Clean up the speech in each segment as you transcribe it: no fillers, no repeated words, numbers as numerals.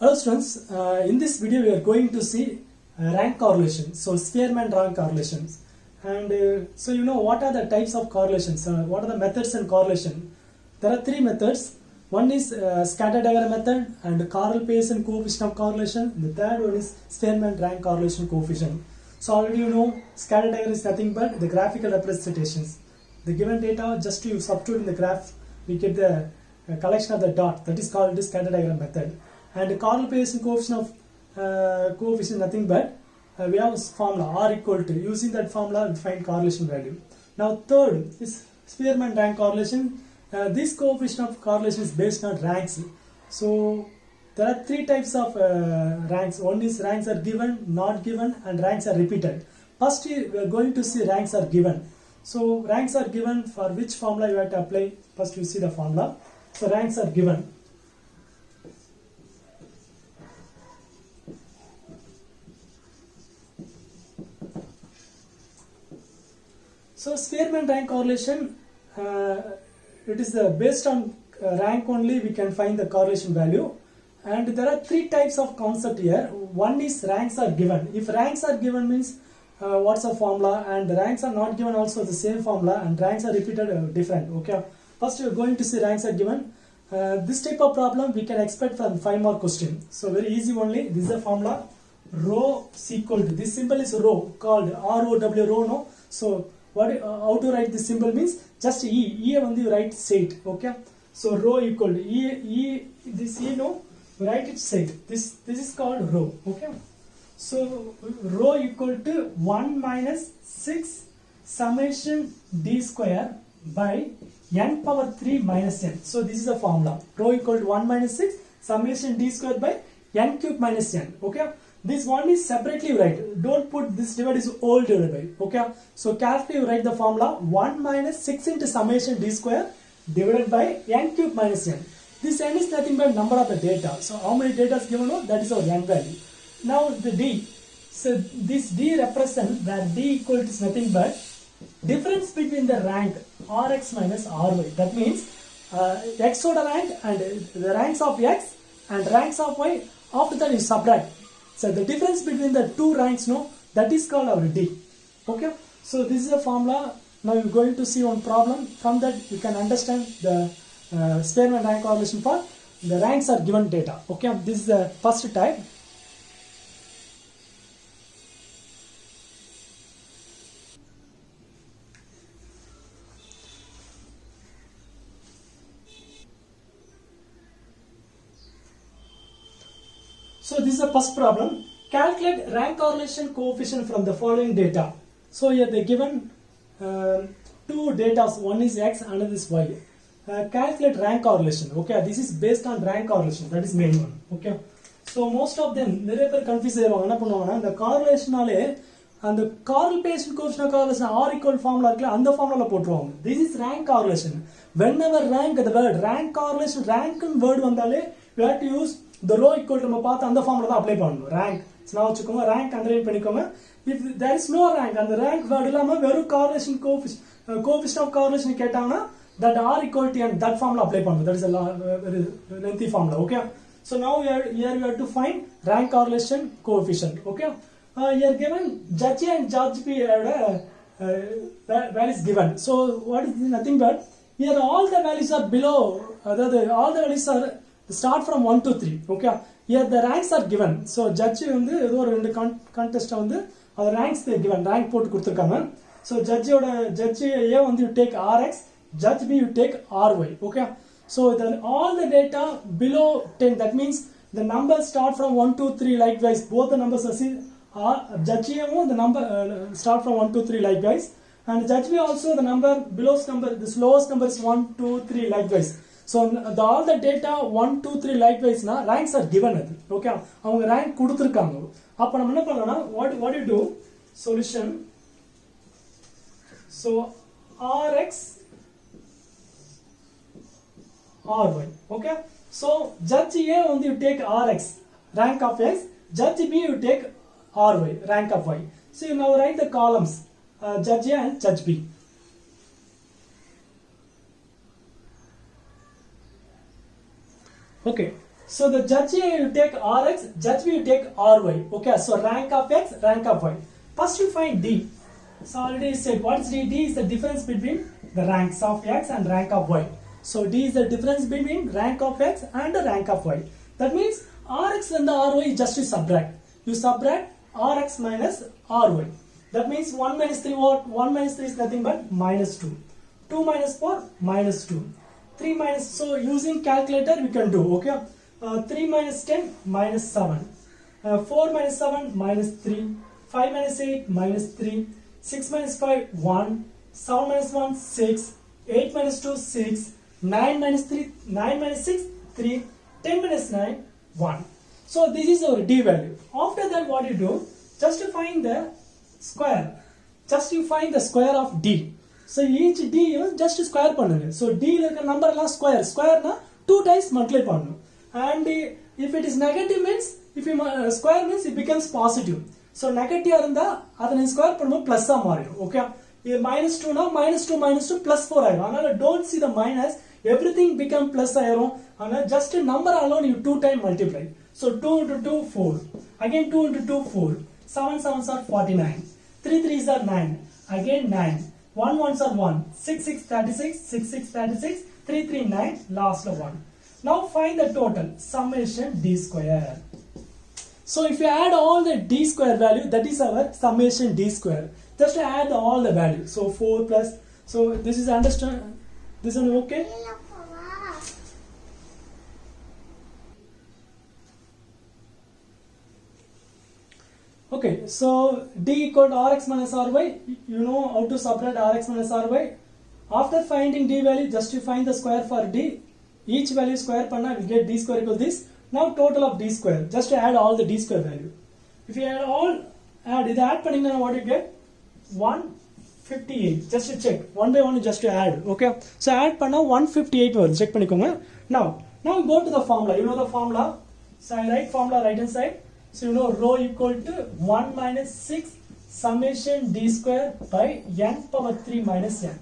Hello students, in this video we are going to see rank correlation, so Spearman rank correlations. And so you know what are the types of correlations, what are the methods in correlation. There are three methods. One is scatter diagram method and Carl-Pearson coefficient of correlation. The third one is Spearman rank correlation coefficient. So already you know scatter diagram is nothing but the graphical representations. The given data, just to substitute in the graph, we get the collection of the dot, that is called the scatter diagram method. And the Carl-Pearson coefficient of coefficient nothing but we have a formula R equal to, using that formula we find correlation value. Now third is Spearman rank correlation. This coefficient of correlation is based on ranks. So there are three types of ranks. One is ranks are given, not given, and ranks are repeated. First we are going to see ranks are given. So ranks are given, for which formula you have to apply. First you see the formula. So ranks are given. So Spearman rank correlation, it is based on rank only we can find the correlation value. And there are three types of concept here. One is ranks are given. If ranks are given means what's the formula, and the ranks are not given also the same formula, and ranks are repeated different. Okay. First we are going to see ranks are given. This type of problem we can expect from 5 more question. So very easy only. This is the formula. Rho is equal to, this symbol is rho, called ROW, rho, no. So how to write this symbol means just E when you write straight. Okay. So rho equal to this E, no, write it straight. This is called rho. Okay. So rho equal to 1 minus 6 summation d square by n power 3 minus n. So this is the formula. Rho equal to 1 minus 6 summation d square by n cube minus n. Okay. This one is separately write. Don't put this divided is all divided by. Okay. So carefully you write the formula 1 minus 6 into summation d square divided by n cube minus n. This n is nothing but number of the data. So how many data is given? No, that is our n value. Now the d. So this d represents that d equal to nothing but difference between the rank Rx minus Ry. That means x order rank and the ranks of x and ranks of y. After that you subtract. So the difference between the two ranks, no, that is called our d. Okay. So this is a formula. Now you're going to see one problem. From that you can understand the Spearman rank correlation for the ranks are given data. Okay. This is the first type. So this is the first problem. Calculate rank correlation coefficient from the following data. So here they given two data. One is x, another is y. Calculate rank correlation. Okay, this is based on rank correlation. That is main one. Okay. So most of them நிறைய பேர் confuse ஆயிருவாங்க. என்ன பண்ணுவாங்கன்னா இந்த கார்லேஷனாலே அந்த Carl-Pearson coefficient of correlation R equal formula இருக்குல்ல அந்த formula போட்டுருவாங்க. This is rank correlation. Whenever rank, the word rank correlation, rank word வந்தாலே we have to use the rho equal to நம்ம பார்த்து அந்த formula தான் அப்ளை பண்ணணும். rank நான் வச்சுக்கோங்க, rank அண்டர்லைன் பண்ணிக்கோங்க. If there is no rank, அந்த rank word இல்லாம வெறும் correlation coefficient of correlation கேட்டாங்கன்னா that R equal to n, that formula apply பண்ணணும். That is a lengthy formula. Okay. So now here we have to find rank correlation coefficient. Okay. Here given judge A and judge B values given. So what is nothing but here all the values are below. All the values are start from 1 to 3. Okay. Here the ranks are given. So judge வந்து ஏதோ ஒரு ரெண்டு contest வந்து அந்த ranks they given, rank போட்டு கொடுத்திருக்காங்க. So judge A வந்து you take Rx, judge B you take Ry. Okay. So then all the data below 10, that means the numbers start from 1 to 3 likewise. Both the numbers are seen. Judge A the number start from 1 to 3 likewise, and judge B also the number below number, this lowest number is 1 2 3 likewise. So all the data 1 2 3 likewise na ranks are given. Okay, அவங்க rank கொடுத்திருக்காங்க. அப்ப நம்ம என்ன பண்ணலாம்னா what you do solution. So Rx Ry. Okay. So judge A only you take Rx, rank of x. Judge B you take Ry, rank of y. So you now write the columns judge A and judge B. Okay. So the judge A you take Rx, judge B you take Ry. Okay, so rank of X, rank of Y. First you find D. So already said what is D? D is the difference between the ranks of X and rank of Y. So D is the difference between rank of X and the rank of Y. That means Rx and the Ry just to subtract. You subtract Rx minus Ry. That means 1 minus 3 what? 1 minus 3 is nothing but minus 2. 2 minus 4 minus 2. 3 minus, so using calculator we can do, okay. 3 minus 10 minus 7. 4 minus 7 minus 3. 5 minus 8 minus 3. 6 minus 5 1. 7 minus 1 6. 8 minus 2 6. 9 minus 3 9 minus 6 3. 10 minus 9 1. So this is our D value. After that what you do, just to find the square, just you find the square of D. So each D you just square பண்ணுங்க. So D like a number la square. Square na 2 times multiply பண்ணணும். And if it is negative means, if you square means it becomes positive. So negative இருந்தா அதை நீ square பண்ணும்போது plus ஆ மாறிடும். Okay. Minus 2 na minus 2 minus 2 plus 4 ஆயிடும். அதனால don't see the minus. Everything become plus ஆயிடும். அதனால just number alone you 2 times multiply. So 2 into 2 4. Again 2 into 2 4. 7 7s are 49. 3 3s are 9. Again 9. 1 1s are 1. 6 6 36. 6 6 36. 3 3 9. Last 1. Now find the total summation D square. So if you add all the D square value, that is our summation D square. Just to add all the value. So 4 plus. So this is understand. This one okay? Okay, so D equal to Rx minus Ry. You know how to subtract Rx minus Ry. After finding D value, just to find the square for D. Each value square panna will get D square equal to this. Now total of D square. Just to add all the D square value. If you add all, add panning what you get? 158. Just to check. 1 by 1 just to add. Okay. So add panna 158 words. Check panikonga. Now go to the formula. You know the formula. So I write formula right hand side. So you know rho equal to 1 minus 6 summation D square by n power 3 minus n.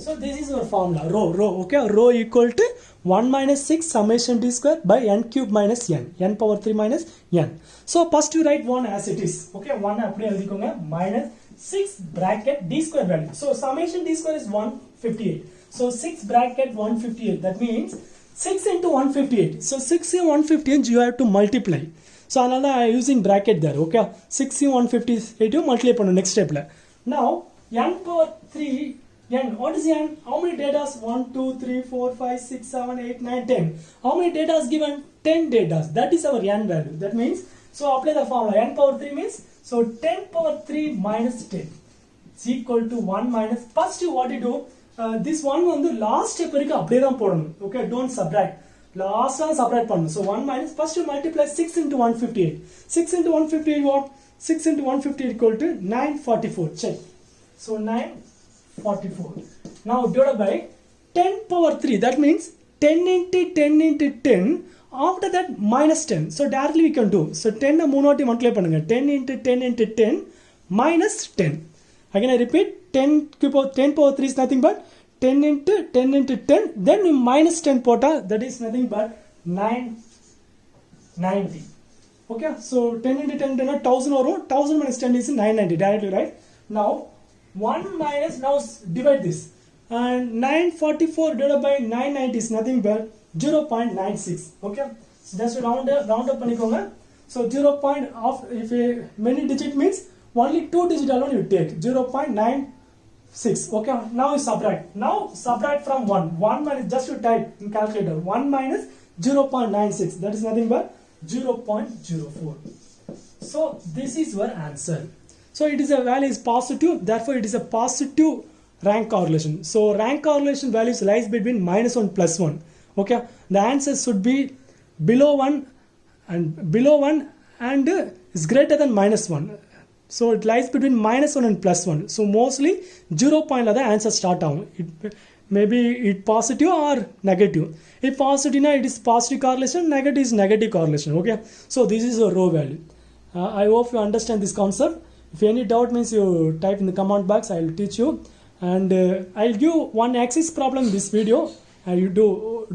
So this is our formula, rho, okay. Rho equal to 1 minus 6 summation D square by n cube minus n power 3 minus n. So first you write 1 as it is, okay. 1 appdi eludhikonga minus 6 bracket D square value. So summation D square is 158. So 6 bracket 158. That means 6 into 158. So 6 in 158 you have to multiply. So another I am using bracket there, okay. 6 in 158 you multiply pannu next step la. Now n power 3 n, what is n? How many datas? 1 2 3 4 5 6 7 8 9 10. How many datas given? 10 datas. That is our n value. That means, so apply the formula. N power 3 means, so 10 power 3 minus 10 is equal to 1 minus, first what you do, this one on the last step varaiku appadiye dhaan podanum, okay. Don't subtract. Last one subtract pannu. So 1 minus, first you multiply 6 into 158. 6 into 158 what? 6 into 158 equal to 944. Check. So 944. Now divided by 10 power 3. That means 10 into 10 into 10. After that minus 10. So directly we can do. So 10 na 3 வாட்டி multiply பண்ணுங்க. 10 into 10 into 10 minus 10. Again I repeat. 10 power 3 is nothing but 10 into 10 into 10. Then minus 10 pota. That is nothing but 990. Okay. So 10 into 10 into 1000 or 1000 minus 10 is 990. Directly right. Now 1 minus, now divide this, and 944 divided by 990 is nothing but 0.96. okay. So just round up panikonga. So 0. If a many digit means only 2 digit alone you take 0.96. okay. Now you subtract. Now subtract from 1 minus, just to type in calculator, 1 minus 0.96, that is nothing but 0.04. So this is your answer. So it is a value is positive, therefore it is a positive rank correlation. So rank correlation values lies between -1 plus 1. Okay, the answer should be below 1 and is greater than -1. So it lies between -1 and +1. So mostly 0 point la the answer start agum. It maybe it positive or negative. If positive na it is positive correlation, negative is negative correlation. Okay, so this is a rho value. I hope you understand this concept. If any doubt means you type in the comment box, I will teach you. And I'll give one axis problem in this video and you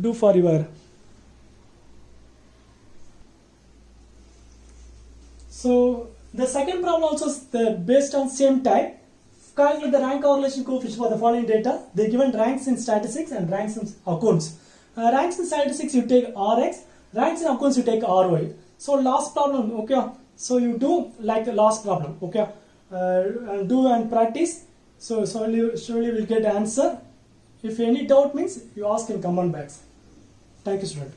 do for your So the second problem also is based on same type. Calculate the rank correlation coefficient for the following data. They given ranks in statistics and ranks in accounts. Ranks in statistics you take Rx, ranks in accounts you take Ry. So last problem, okay. So you do like the last problem, okay. And do and practice. So surely will get answer. If any doubt means you ask in comment box. Thank you, student.